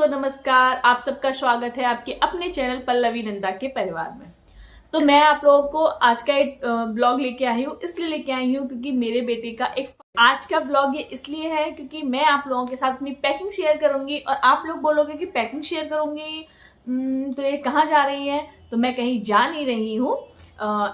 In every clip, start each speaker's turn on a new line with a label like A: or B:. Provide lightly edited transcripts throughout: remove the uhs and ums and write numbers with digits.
A: दोस्तों नमस्कार, आप सबका स्वागत है आपके अपने चैनल पल्लवी नंदा के परिवार में। तो मैं आप लोगों को आज का एक ब्लॉग लेके आई हूँ, इसलिए लेके आई हूँ क्योंकि मेरे बेटे का एक आज का ब्लॉग ये इसलिए है क्योंकि मैं आप लोगों के साथ अपनी पैकिंग शेयर करूंगी और आप लोग बोलोगे कि पैकिंग शेयर करूंगी तो ये कहाँ जा रही है। तो मैं कहीं जा नहीं रही हूँ।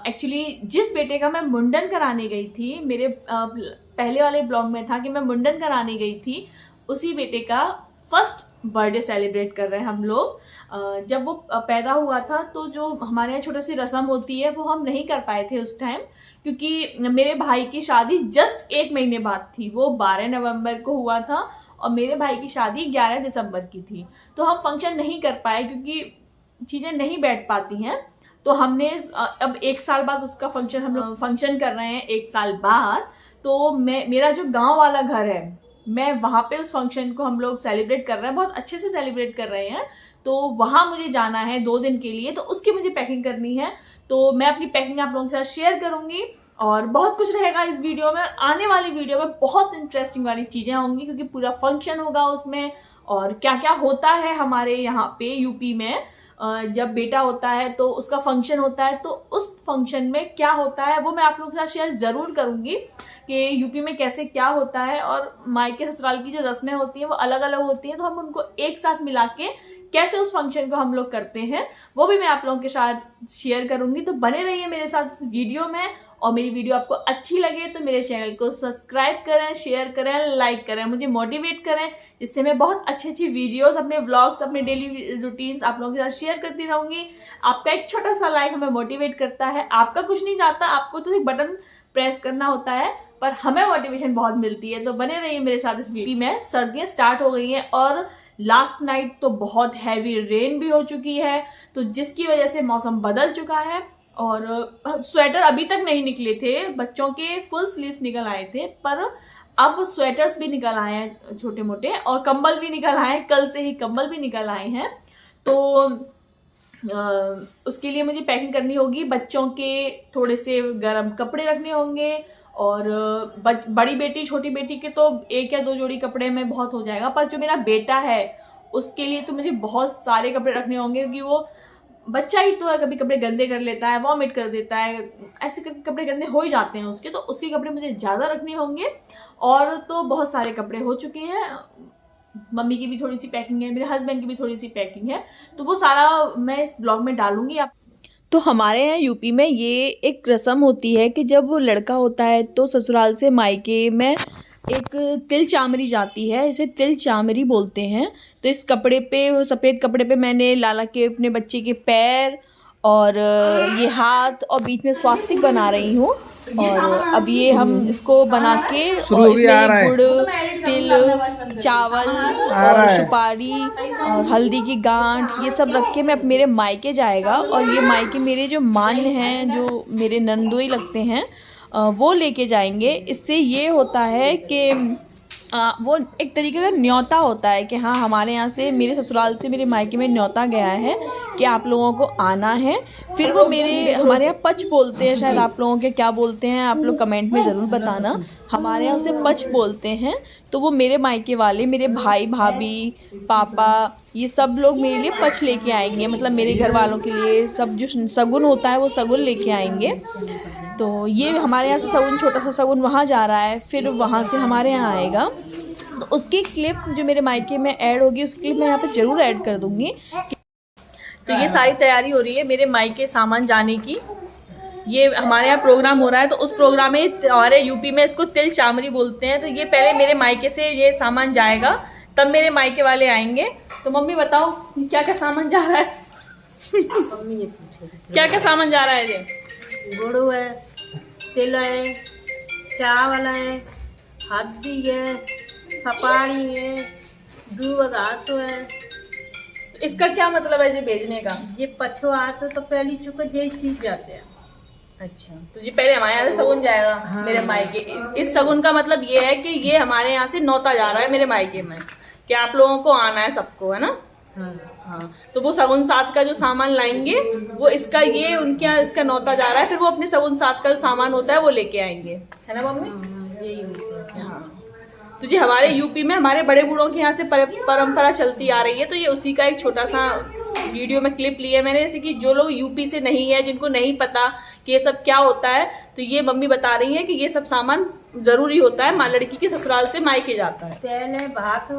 A: एक्चुअली जिस बेटे का मैं मुंडन कराने गई थी, मेरे पहले वाले ब्लॉग में था कि मैं मुंडन कराने गई थी, उसी बेटे का फर्स्ट बर्थडे सेलिब्रेट कर रहे हैं हम लोग। जब वो पैदा हुआ था तो जो हमारे यहाँ छोटी सी रस्म होती है वो हम नहीं कर पाए थे उस टाइम, क्योंकि मेरे भाई की शादी जस्ट 1 महीने बाद थी। वो 12 नवंबर को हुआ था और मेरे भाई की शादी 11 दिसंबर की थी। तो हम फंक्शन नहीं कर पाए क्योंकि चीज़ें नहीं बैठ पाती हैं। तो हमने अब 1 साल बाद उसका फंक्शन हम लोग फंक्शन कर रहे हैं 1 साल बाद। तो मेरा जो गाँव वाला घर है, मैं वहाँ पे उस फंक्शन को हम लोग सेलिब्रेट कर रहे हैं, बहुत अच्छे से सेलिब्रेट कर रहे हैं। तो वहाँ मुझे जाना है 2 दिन के लिए, तो उसकी मुझे पैकिंग करनी है। तो मैं अपनी पैकिंग आप लोगों के साथ शेयर करूंगी और बहुत कुछ रहेगा इस वीडियो में। आने वाली वीडियो में बहुत इंटरेस्टिंग वाली चीज़ें होंगी क्योंकि पूरा फंक्शन होगा उसमें, और क्या क्या होता है हमारे यहाँ पे यूपी में। जब बेटा होता है तो उसका फंक्शन होता है, तो उस फंक्शन में क्या होता है वो मैं आप लोगों के साथ शेयर ज़रूर करूंगी कि यूपी में कैसे क्या होता है। और मायके ससुराल की जो रस्में होती हैं वो अलग अलग होती हैं, तो हम उनको एक साथ मिला के कैसे उस फंक्शन को हम लोग करते हैं वो भी मैं आप लोगों के साथ शेयर करूंगी। तो बने रहिए मेरे साथ इस वीडियो में, और मेरी वीडियो आपको अच्छी लगे तो मेरे चैनल को सब्सक्राइब करें, शेयर करें, लाइक करें, मुझे मोटिवेट करें, जिससे मैं बहुत अच्छी अच्छी वीडियोस, अपने व्लॉग्स, अपने डेली रूटीन्स आप लोगों के साथ शेयर करती रहूंगी। आपका एक छोटा सा लाइक हमें मोटिवेट करता है। आपका कुछ नहीं जाता, आपको तो एक बटन प्रेस करना होता है, पर हमें मोटिवेशन बहुत मिलती है। तो बने रहिए मेरे साथ इस वीडियो में। सर्दियाँ स्टार्ट हो गई हैं और लास्ट नाइट तो बहुत हैवी रेन भी हो चुकी है, तो जिसकी वजह से मौसम बदल चुका है। और स्वेटर अभी तक नहीं निकले थे, बच्चों के फुल स्लीव्स निकल आए थे, पर अब स्वेटर्स भी निकल आए हैं छोटे मोटे, और कंबल भी निकल आए हैं। कल से ही कंबल भी निकल आए हैं। तो उसके लिए मुझे पैकिंग करनी होगी। बच्चों के थोड़े से गर्म कपड़े रखने होंगे, और बड़ी बेटी छोटी बेटी के तो 1 या 2 जोड़ी कपड़े में बहुत हो जाएगा, पर जो मेरा बेटा है उसके लिए तो मुझे बहुत सारे कपड़े रखने होंगे, क्योंकि वो बच्चा ही तो है, कभी कपड़े गंदे कर लेता है, वॉमिट कर देता है, ऐसे करके कपड़े गंदे हो ही जाते हैं उसके। तो उसके कपड़े मुझे ज़्यादा रखने होंगे। और तो बहुत सारे कपड़े हो चुके हैं, मम्मी की भी थोड़ी सी पैकिंग है, मेरे हस्बैंड की भी थोड़ी सी पैकिंग है, तो वो सारा मैं इस ब्लॉग में डालूंगी। आप तो हमारे यहाँ यूपी में ये एक रस्म होती है कि जब वो लड़का होता है तो ससुराल से मायके में एक तिल चामरी जाती है, इसे तिल चामरी बोलते हैं। तो इस कपड़े पे, वो सफ़ेद कपड़े पे मैंने लाला के अपने बच्चे के पैर और ये हाथ और बीच में स्वास्तिक बना रही हूँ। और अब ये हम इसको बना के, और इसमें गुड़, तिल, चावल और सुपारी और हल्दी की गांठ ये सब रख के मैं मेरे मायके जाएगा। और ये मायके मेरे जो मान्य हैं, जो मेरे नंदोई लगते हैं, वो लेके जाएंगे। इससे ये होता है कि वो एक तरीके का न्योता होता है कि हाँ, हमारे यहाँ से, मेरे ससुराल से मेरे मायके में न्योता गया है कि आप लोगों को आना है। फिर वो हमारे यहाँ पच बोलते हैं, शायद आप लोगों के क्या बोलते हैं आप लोग कमेंट में ज़रूर बताना। हमारे यहाँ उसे पच बोलते हैं। तो वो मेरे मायके वाले, मेरे भाई भाभी, पापा, ये सब लोग मेरे लिए पच लेके आएंगे, मतलब मेरे घर वालों के लिए सब जो सगुन होता है वो सगुन लेके आएंगे। तो ये हमारे यहाँ से सगुन, छोटा सा सगुन वहाँ जा रहा है, फिर वहाँ से हमारे यहाँ आएगा। तो उसकी क्लिप जो मेरे मायके में ऐड होगी, उसकी क्लिप मैं यहाँ पे ज़रूर ऐड कर दूँगी। तो ये सारी तैयारी हो रही है मेरे मायके सामान जाने की। ये हमारे यहाँ प्रोग्राम हो रहा है, तो उस प्रोग्राम में हमारे यूपी में इसको तिल चामरी बोलते हैं। तो ये पहले मेरे मायके से ये सामान जाएगा, तब मेरे मायके वाले आएंगे। तो मम्मी बताओ क्या क्या सामान जा रहा है? क्या क्या सामान जा रहा है? ये
B: गुड़ है, तिल है, चावल है, हल्दी है, सपाड़ी है, दूध घास है।
A: इसका क्या मतलब है ये भेजने का?
B: ये पछो आते तो पहली चुके यही चीज जाते हैं।
A: अच्छा, तो ये पहले हमारे यहाँ से सगुन जाएगा। हाँ। मेरे मायके इस सगुन का मतलब ये है कि ये हमारे यहाँ से न्योता जा रहा है मेरे मायके में कि आप लोगों को आना है सबको, है ना? हाँ। तो वो सगुन साथ का जो सामान लाएंगे वो इसका, ये उनके यहाँ इसका न्योता जा रहा है, फिर वो अपने सगुन साथ का जो सामान होता है वो लेके आएंगे, है ना मम्मी?
B: यही होता है।
A: हाँ। तो जी हमारे यूपी में हमारे बड़े बूढ़ों के यहाँ से परंपरा चलती आ रही है, तो ये उसी का एक छोटा सा वीडियो में क्लिप लिया मैंने। जैसे कि जो लोग यूपी से नहीं है, जिनको नहीं पता कि ये सब क्या होता है, तो ये मम्मी बता रही है कि ये सब सामान जरूरी होता है, माँ लड़की के ससुराल से मायके जाता है।
B: पहले भात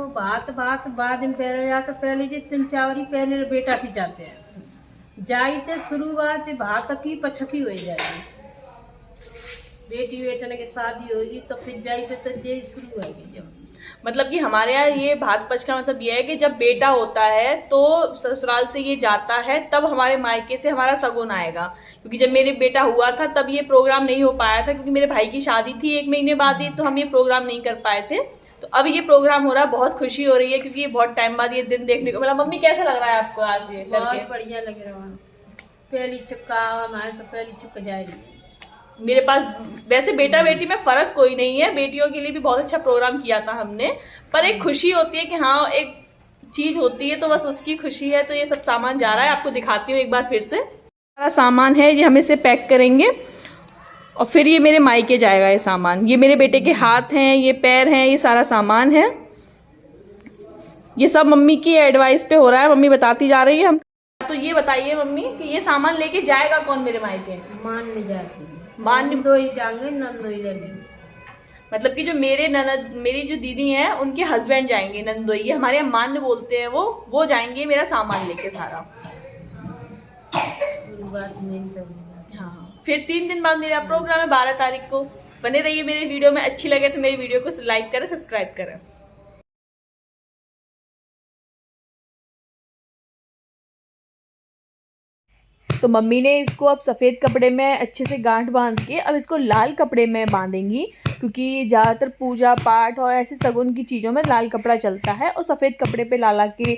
B: बाद में पहले जाता, पहले जी 3 चावरी पहले बेटा की जाते हैं, जाइते शुरुआत भात की पछकी हो जाएगी, बेटी बेटन की शादी होगी तो फिर जाइते तो ये शुरू होगी। जब
A: मतलब कि हमारे यहाँ ये भात पच का मतलब ये है कि जब बेटा होता है तो ससुराल से ये जाता है, तब हमारे मायके से हमारा सगुन आएगा। क्योंकि जब मेरे बेटा हुआ था तब ये प्रोग्राम नहीं हो पाया था, क्योंकि मेरे भाई की शादी थी 1 महीने बाद ही, तो हम ये प्रोग्राम नहीं कर पाए थे। तो अब ये प्रोग्राम हो रहा है, बहुत खुशी हो रही है, क्योंकि ये बहुत टाइम बाद ये दिन देखने को मिला। मम्मी कैसा लग रहा है आपको आज ये करके?
B: बहुत बढ़िया लग रहा है। पहली चुक्का हमारे तो पहली चुक जाएगी।
A: मेरे पास वैसे बेटा बेटी में फर्क कोई नहीं है, बेटियों के लिए भी बहुत अच्छा प्रोग्राम किया था हमने, पर एक खुशी होती है कि हाँ एक चीज होती है, तो बस उसकी खुशी है। तो ये सब सामान जा रहा है, आपको दिखाती हूँ एक बार फिर से। सारा सामान है, ये हम इसे पैक करेंगे और फिर ये मेरे मायके जाएगा ये सामान। ये मेरे बेटे के हाथ हैं, ये पैर हैं, ये सारा सामान है। ये सब मम्मी की एडवाइस पे हो रहा है, मम्मी बताती जा रही है हम। तो ये बताइए मम्मी कि ये सामान लेके जाएगा कौन मेरे मायके?
B: मान नहीं जाती,
A: मान
B: दो ही जाएंगे, नंदोई जाएंगे।
A: मतलब कि जो मेरे ननद, मेरी जो दीदी हैं, उनके हस्बैंड जाएंगे नंदोई, ये हमारे यहाँ मान्य बोलते हैं, वो जाएंगे मेरा सामान लेके सारा। हाँ, फिर 3 दिन बाद मेरा प्रोग्राम है 12 तारीख को। बने रहिए मेरे वीडियो में, अच्छी लगे तो मेरी वीडियो को लाइक करें, सब्सक्राइब करें। तो मम्मी ने इसको अब सफ़ेद कपड़े में अच्छे से गांठ बांध के अब इसको लाल कपड़े में बांधेंगी, क्योंकि ज़्यादातर पूजा पाठ और ऐसे सगुन की चीज़ों में लाल कपड़ा चलता है। और सफ़ेद कपड़े पे लाला के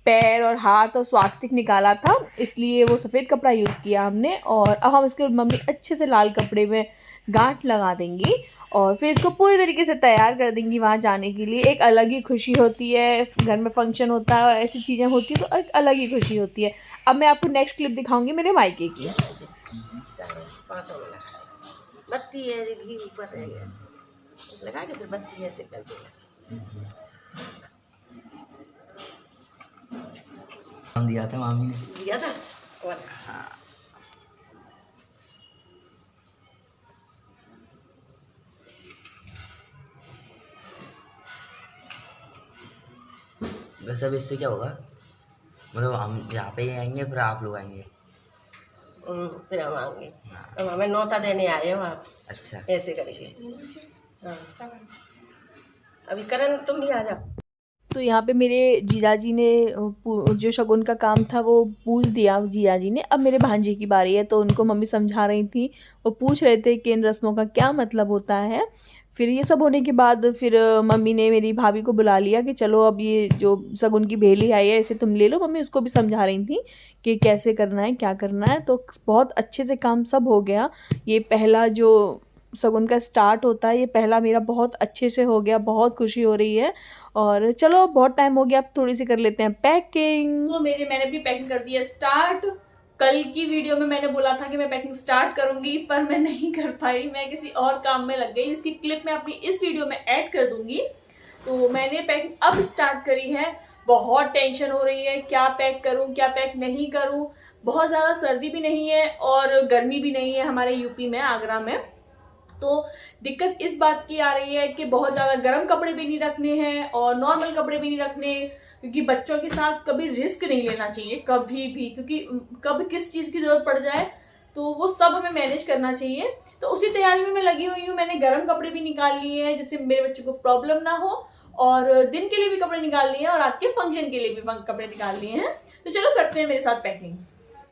A: पैर और हाथ और स्वास्तिक निकाला था, इसलिए वो सफ़ेद कपड़ा यूज़ किया हमने। और अब हम इसके मम्मी अच्छे से लाल कपड़े में गांठ लगा देंगी और फिर इसको पूरी तरीके से तैयार कर देंगी वहाँ जाने के लिए। एक अलग ही खुशी होती है, घर में फंक्शन होता है और ऐसी चीज़ें होती है तो एक अलग ही खुशी होती है। अब मैं आपको नेक्स्ट क्लिप दिखाऊंगी मेरे मायके की।
B: बत्ती है, घी ऊपर लगा के फिर बत्ती ऐसे कर
C: दिया था मामी ने,
B: दिया था। और
C: हाँ वैसे अब इससे क्या होगा, मतलब हम यहाँ पे ही आएंगे फिर आप लोग आएंगे?
B: फिर हम आएंगे, अब हमें नौता देने आए हो आप।
C: अच्छा,
B: ऐसे करेंगे। हाँ, अभी करण तुम भी आ जाओ।
A: तो यहाँ पे मेरे जीजाजी ने जो शगुन का काम था वो पूछ दिया जीजाजी ने। अब मेरे भांजे की बारी है, तो उनको मम्मी समझा रही थी, वो पूछ रहे थे कि इन रस्मों का क्या मतलब होता है। फिर ये सब होने के बाद फिर मम्मी ने मेरी भाभी को बुला लिया कि चलो अब ये जो शगुन की भेली आई है इसे तुम ले लो। मम्मी उसको भी समझा रही थी कि कैसे करना है, क्या करना है। तो बहुत अच्छे से काम सब हो गया। ये पहला जो शगुन का स्टार्ट होता है, ये पहला मेरा बहुत अच्छे से हो गया, बहुत खुशी हो रही है। और चलो बहुत टाइम हो गया, अब थोड़ी सी कर लेते हैं पैकिंग। तो मैंने भी पैकिंग कर दिया स्टार्ट। कल की वीडियो में मैंने बोला था कि मैं पैकिंग स्टार्ट करूंगी, पर मैं नहीं कर पाई, मैं किसी और काम में लग गई। इसकी क्लिप मैं अपनी इस वीडियो में ऐड कर दूंगी। तो मैंने पैकिंग अब स्टार्ट करी है। बहुत टेंशन हो रही है, क्या पैक करूं क्या पैक नहीं करूं। बहुत ज़्यादा सर्दी भी नहीं है और गर्मी भी नहीं है हमारे यूपी में, आगरा में। तो दिक्कत इस बात की आ रही है कि बहुत ज़्यादा गर्म कपड़े भी नहीं रखने हैं और नॉर्मल कपड़े भी नहीं रखने, क्योंकि बच्चों के साथ कभी रिस्क नहीं लेना चाहिए कभी भी, क्योंकि कब किस चीज़ की ज़रूरत पड़ जाए तो वो सब हमें मैनेज करना चाहिए। तो उसी तैयारी में मैं लगी हुई हूँ। मैंने गर्म कपड़े भी निकाल लिए हैं जिससे मेरे बच्चों को प्रॉब्लम ना हो, और दिन के लिए भी कपड़े निकाल लिए हैं और रात के फंक्शन के लिए भी कपड़े निकाल लिए हैं। तो चलो करते हैं मेरे साथ पैकिंग।